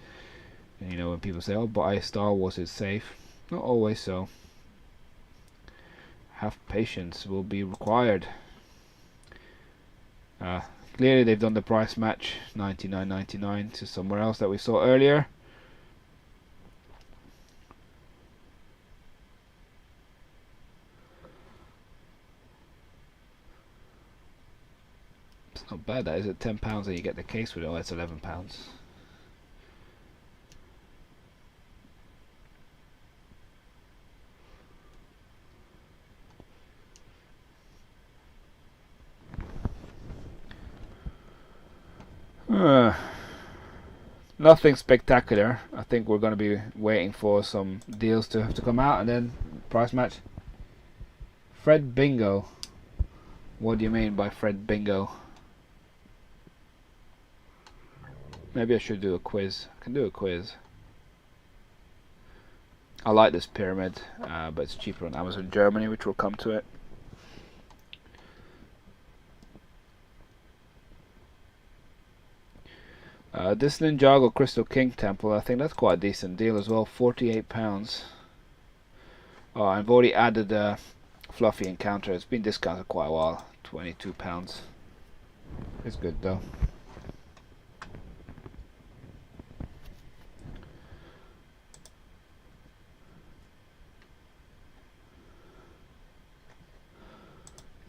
Speaker 1: And you know, when people say, oh, buy Star Wars, it's safe. Not always so. have patience will be required. Clearly they've done the price match, $99.99 to somewhere else that we saw earlier. It's not bad, that is it. £10 and you get the case with it. Oh, it's £11. Nothing spectacular. I think we're going to be waiting for some deals to have to come out and then price match. Fred Bingo. What do you mean by Fred Bingo? Maybe I should do a quiz. I can do a quiz. I like this pyramid, but it's cheaper on Amazon Germany, which will come to it. This Ninjago Crystal King Temple, I think that's quite a decent deal as well. £48. Oh, I've already added the Fluffy Encounter. It's been discounted quite a while. £22. It's good though.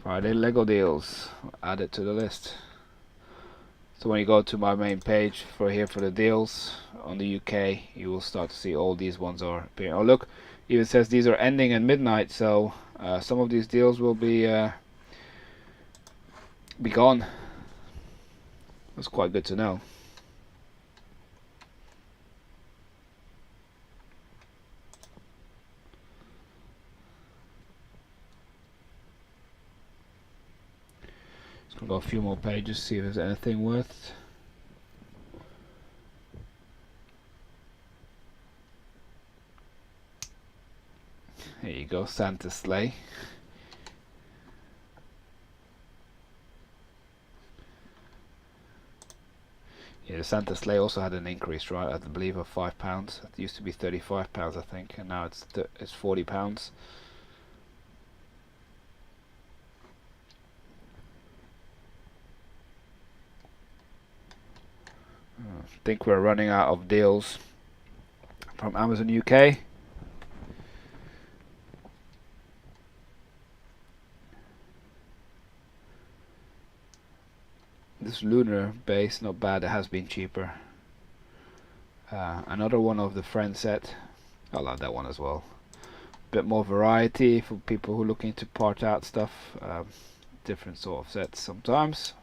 Speaker 1: Friday Lego deals. Add it to the list. So when you go to my main page for the deals on the UK, you will start to see all these ones are appearing. Oh look, even says these are ending at midnight, so some of these deals will be gone. That's quite good to know. I've got a few more pages, see if there's anything worth. There you go, Santa sleigh. Yeah, the Santa sleigh also had an increase, right? I believe of £5. It used to be £35, I think, and now it's £40. I think we're running out of deals from Amazon UK. This lunar base, not bad. It has been cheaper. Another one of the friend set. I love that one as well. Bit more variety for people who are looking to part out stuff. Different sort of sets sometimes.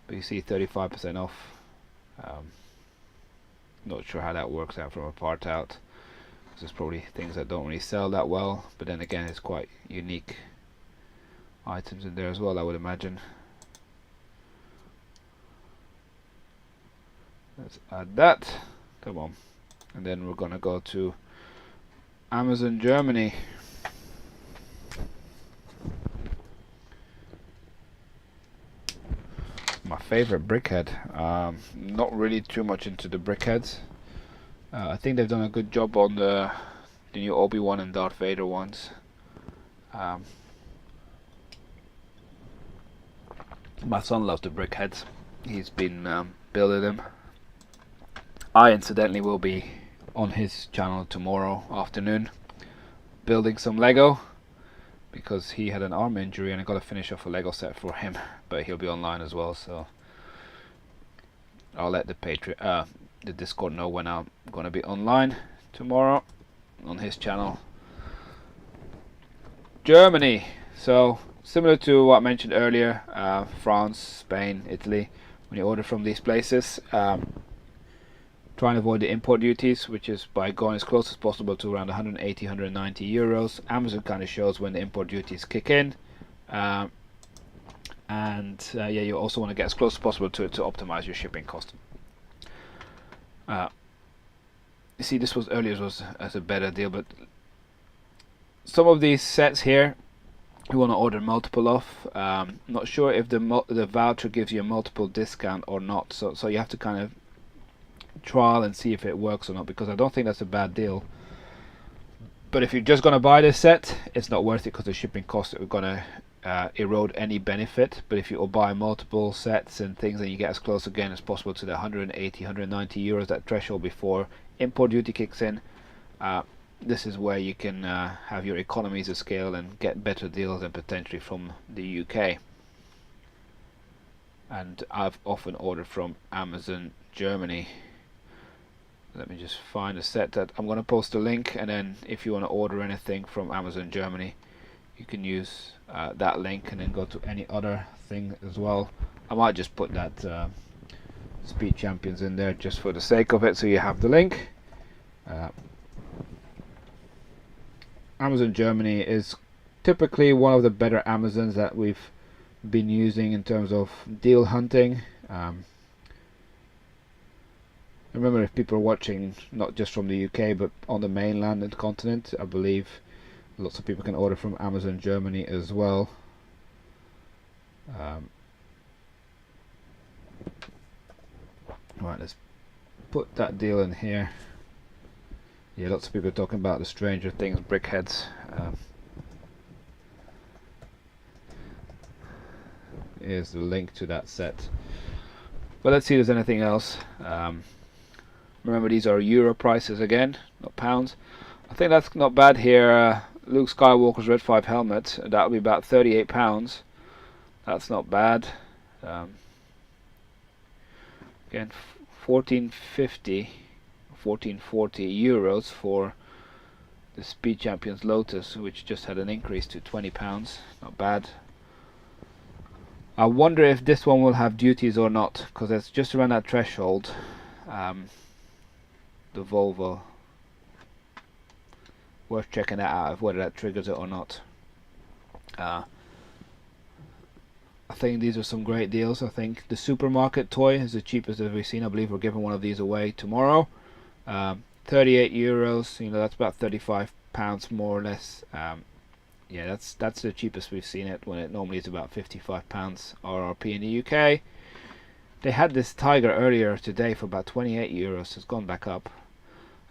Speaker 1: But you see 35% off. Not sure how that works out from a part out. There's probably things that don't really sell that well, but then again it's quite unique items in there as well, I would imagine. Let's add that. Come on. And then we're gonna go to Amazon Germany. My favorite brickhead. Not really too much into the brickheads. I think they've done a good job on the new Obi-Wan and Darth Vader ones. My son loves the brickheads. He's been building them. I incidentally will be on his channel tomorrow afternoon building some Lego, because he had an arm injury and I got to finish off a Lego set for him, but he'll be online as well, so I'll let the Discord know when I'm going to be online tomorrow on his channel. Germany, so similar to what I mentioned earlier, France, Spain, Italy, when you order from these places, try and avoid the import duties, which is by going as close as possible to around 180, 190 euros. Amazon kind of shows when the import duties kick in, yeah, you also want to get as close as possible to it to optimize your shipping cost. You see, this was earlier was as a better deal, but some of these sets here you want to order multiple of. Not sure if the voucher gives you a multiple discount or not, so you have to kind of trial and see if it works or not, because I don't think that's a bad deal, But if you're just going to buy this set, it's not worth it because the shipping costs are going to erode any benefit. But if you buy multiple sets and things, and you get as close again as possible to the 180, 190 euros, that threshold before import duty kicks in, this is where you can have your economies of scale and get better deals than potentially from the UK. And I've often ordered from Amazon Germany. Let me just find a set that I'm going to post a link, and then if you want to order anything from Amazon Germany, you can use that link and then go to any other thing as well. I might just put that Speed Champions in there just for the sake of it, so you have the link. Amazon Germany is typically one of the better Amazons that we've been using in terms of deal hunting. Remember, if people are watching not just from the UK but on the mainland and continent, I believe lots of people can order from Amazon Germany as well. Right, let's put that deal in here. Yeah, lots of people are talking about the Stranger Things brickheads. Here's the link to that set. But let's see if there's anything else. Remember, these are euro prices again, not pounds. I think that's not bad here. Luke Skywalker's Red 5 helmet, that'll be about £38. That's not bad. Again, 14.50, 14.40 euros for the Speed Champions Lotus, which just had an increase to £20. Not bad. I wonder if this one will have duties or not, because it's just around that threshold. The Volvo, worth checking that out, whether that triggers it or not. I think these are some great deals. I think the supermarket toy is the cheapest that we've seen. I believe we're giving one of these away tomorrow. 38 euros, you know, that's about 35 pounds more or less. Yeah, that's the cheapest we've seen it, when it normally is about 55 pounds RRP in the UK. They had this Tiger earlier today for about 28 euros, so it's gone back up.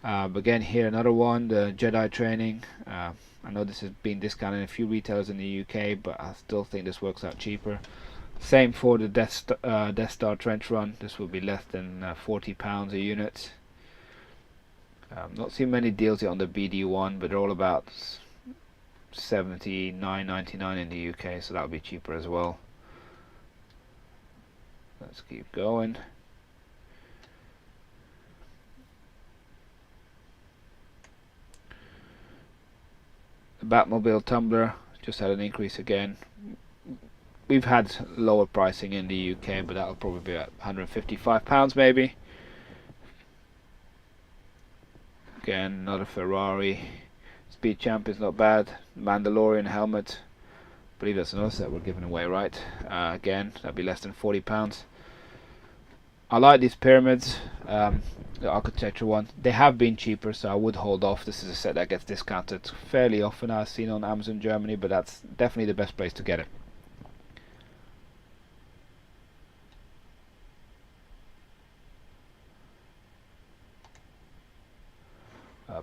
Speaker 1: Again, here another one, the Jedi Training. I know this has been discounted in a few retailers in the UK, but I still think this works out cheaper. Same for the Death Star Trench Run. This will be less than £40 a unit. Not seen many deals here on the BD1, but they're all about $79.99 in the UK, so that'll be cheaper as well. Let's keep going. The Batmobile Tumbler just had an increase again. We've had lower pricing in the UK, but that'll probably be at £155 maybe. Again, another Ferrari. Speed Champ is not bad. Mandalorian helmet. I believe that's another set we're giving away, right? Again, that'd be less than £40. I like these pyramids, the architecture one. They have been cheaper, so I would hold off. This is a set that gets discounted fairly often, I've seen on Amazon Germany, but that's definitely the best place to get it.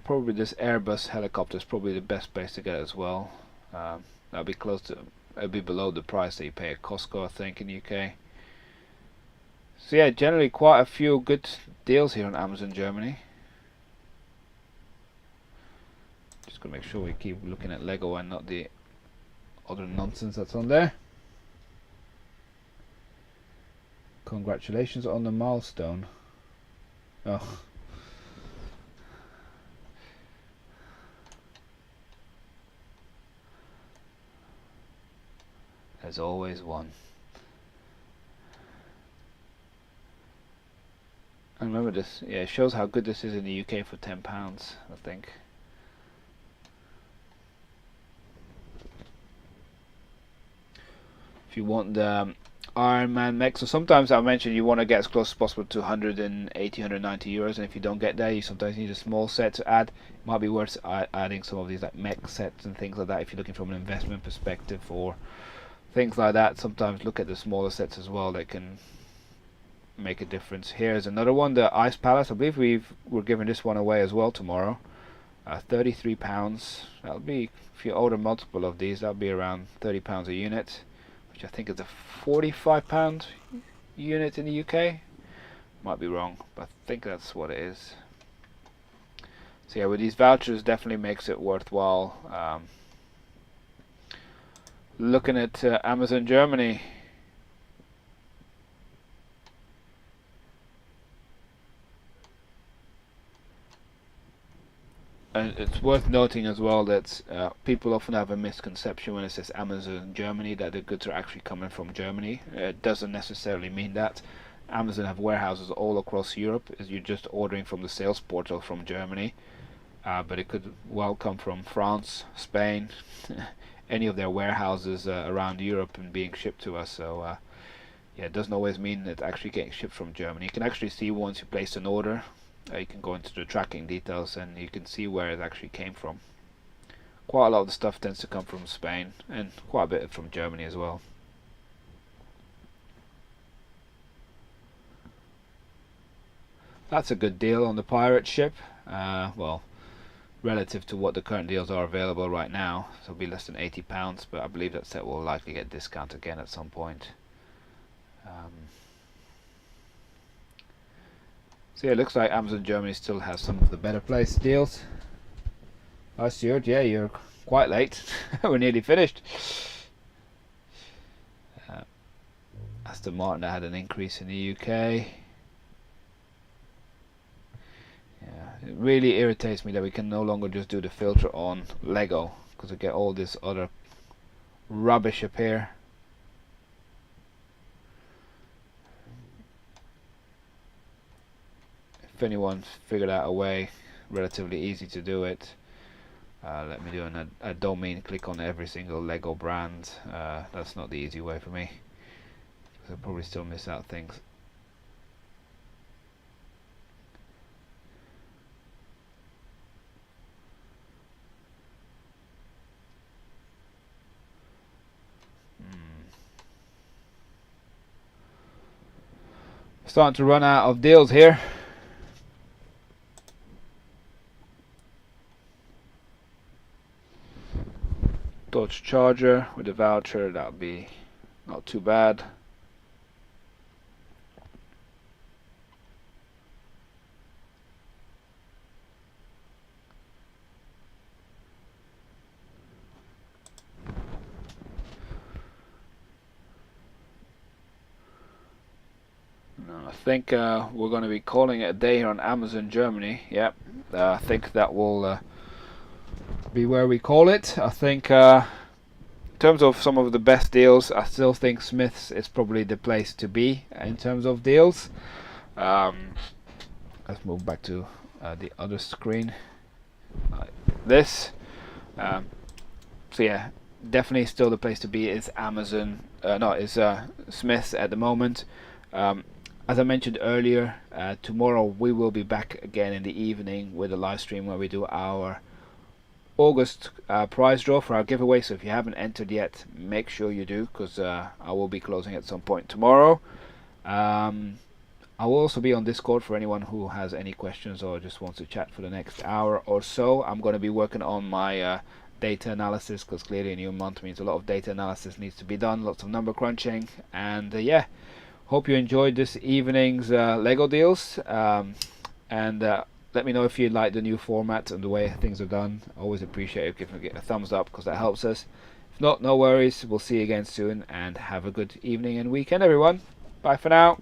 Speaker 1: Probably this Airbus helicopter is probably the best place to get it as well. That'll be close to, it'll be below the price that you pay at Costco, I think, in the UK. So yeah, generally quite a few good deals here on Amazon Germany. Just gotta make sure we keep looking at Lego and not the other nonsense that's on there. Congratulations on the milestone. Oh. There's always one. I remember this, yeah, it shows how good this is in the UK for £10, I think. If you want the Iron Man mech, so sometimes I mentioned you want to get as close as possible to 180, 190 euros, and if you don't get there, you sometimes need a small set to add. It might be worth adding some of these like mech sets and things like that if you're looking from an investment perspective or things like that. Sometimes look at the smaller sets as well, that can make a difference. Here's another one, the Ice Palace. I believe we're giving this one away as well tomorrow. £33. That'll be, if you order multiple of these, that'll be around £30 a unit, which I think is a £45 unit in the UK. Might be wrong, but I think that's what it is. So yeah, with these vouchers, definitely makes it worthwhile looking at Amazon Germany. And it's worth noting as well that people often have a misconception when it says Amazon Germany that the goods are actually coming from Germany. It doesn't necessarily mean that. Amazon have warehouses all across Europe, as you're just ordering from the sales portal from Germany. But it could well come from France, Spain, any of their warehouses around Europe and being shipped to us. So yeah, it doesn't always mean it's actually getting shipped from Germany. You can actually see once you place an order. You can go into the tracking details and you can see where it actually came from. Quite a lot of the stuff tends to come from Spain and quite a bit from Germany as well. That's a good deal on the pirate ship. Well, relative to what the current deals are available right now, so it'll be less than £80, but I believe that set will likely get discount again at some point. So yeah, it looks like Amazon Germany still has some of the better place deals. Hi Stuart, yeah, you're quite late. We're nearly finished. Aston Martin had an increase in the UK. Yeah, it really irritates me that we can no longer just do the filter on Lego, because we get all this other rubbish up here. If anyone figured out a way relatively easy to do it, let me do it. I don't mean click on every single Lego brand. That's not the easy way for me, because I'll probably still miss out things. Starting to run out of deals here. Dodge Charger with a voucher, that'll be not too bad. I think we're going to be calling it a day here on Amazon Germany. Yep, I think that will be where we call it. I think in terms of some of the best deals, I still think Smyth's is probably the place to be in terms of deals. Let's move back to the other screen, like this. So yeah, definitely still the place to be is Amazon. Is Smyth's at the moment. As I mentioned earlier, tomorrow we will be back again in the evening with a live stream where we do our August prize draw for our giveaway. So if you haven't entered yet, make sure you do, because I will be closing at some point tomorrow. I will also be on Discord for anyone who has any questions or just wants to chat for the next hour or so. I'm going to be working on my data analysis, because clearly a new month means a lot of data analysis needs to be done, lots of number crunching, and yeah, hope you enjoyed this evening's Lego deals, and let me know if you like the new format and the way things are done. I always appreciate it if you get a thumbs up, because that helps us. If not, no worries, we'll see you again soon, and have a good evening and weekend everyone. Bye for now.